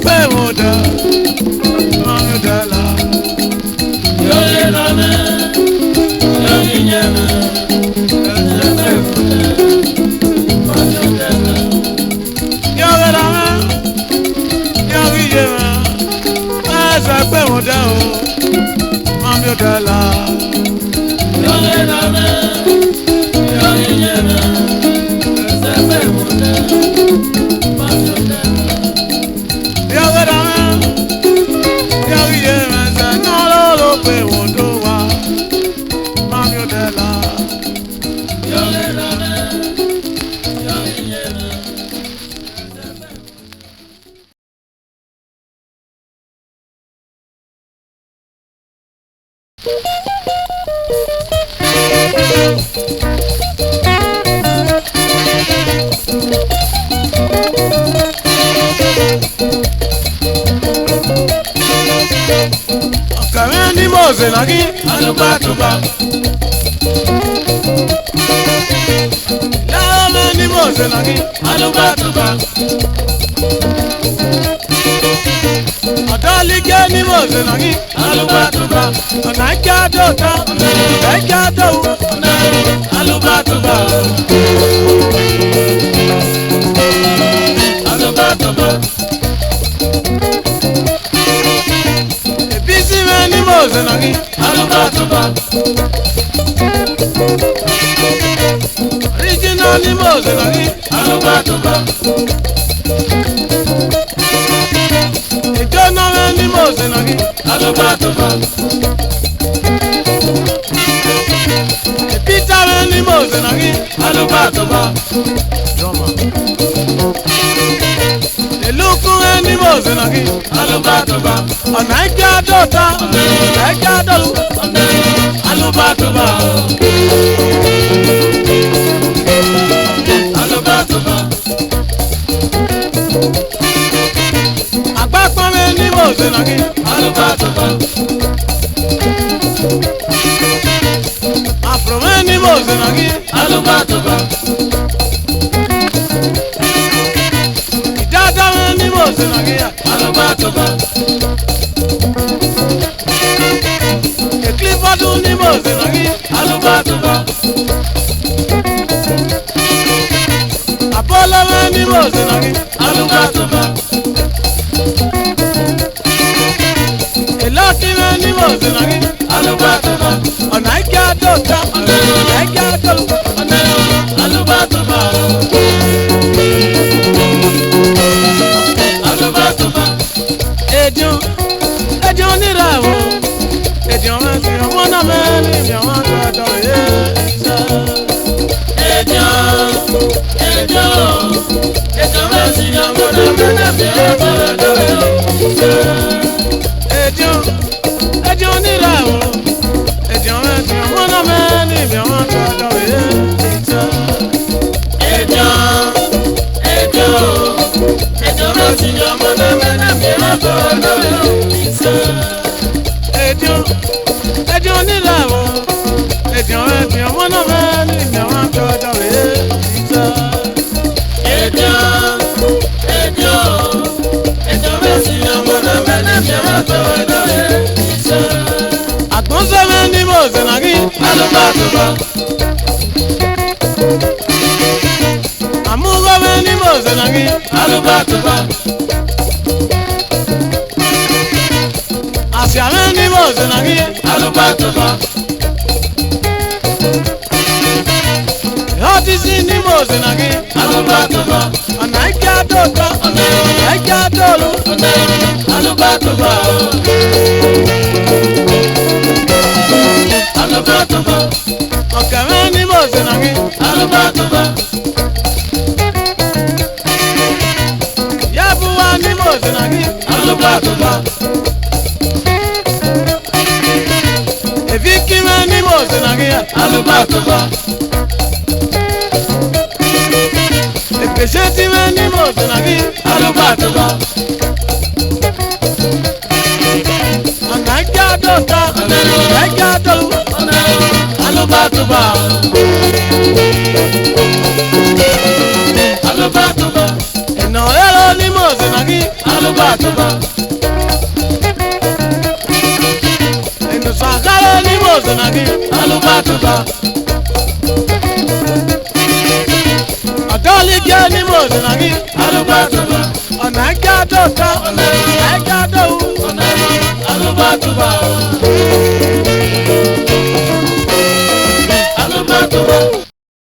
pe moda, mami dala. Yo le lame, yo vinyana, se pe moda, mami dala. Yo le lame, yo vinyana, se pe moda, mami dala. Yo le lame, yo vinyana, se pe moda. Kameni Mose nagi alubatuba. Kameni Mose nagi alubatuba. Adalige ni Mose nagi alubatuba. Anaika dota, anaika do, alubatuba. Alubatuba. Ni Mose nagi alubatuba. Original ni Mose nagi alubatuba. Ijona ni Mose nagi alubatuba. Peter ni Mose nagi alubatuba. Drama. Eluku ni Mose nagi alubatuba. Anaika dota, anaika do, alubatuba. Alubatuba. Agbapame ni Mose nagi alubatuba. Afrome ni Mose nagi alubatuba. Idadame ni Mose nagi alubatuba. Clifford ni Mose nagi alubatuba. Apollo ni Mose nagi alubatuba. Eloti ni Mose nagi alubatuba. Onaika dota, onaika do, alubatuba. Alubatuba. Ejo ni rawo. Ejo mesi omona meli mi oma todo ye. Ejo mesi omona meli mi oma todo ye. Ejo ni rawo. Ejo mesi omona meli mi oma todo ye. Ejo mesi omona meli mi oma todo ye. Ejo ni lawo, ejo wana mani mi wan todo ye. Ejo mesi wana mani mi wan todo ye. Agbonso ni Mose nagi alubatuba. Amugo ni Mose nagi alubatuba. Asiame ni Mose nagi alubatuba. Otisi ni Mose nagi alubatuba. Anaika dota, anaika dolu, alubatuba. Alubatuba. Okame ni Mose nagi alubatuba. Yabuwa ni Mose nagi alubatuba. Evikime ni Mose nagi alubatuba. Epeshetime ni Mose nagi alubatuba. Anaika dota, anaika dolu, alubatuba. Alubatuba. Eno elo ni Mose nagi alubatuba. Inu sakale ni mozo nagi alubatuba. Adoli je ni mozo nagi alubatuba. Ona ga do ta, ona ga do, ona alubatuba.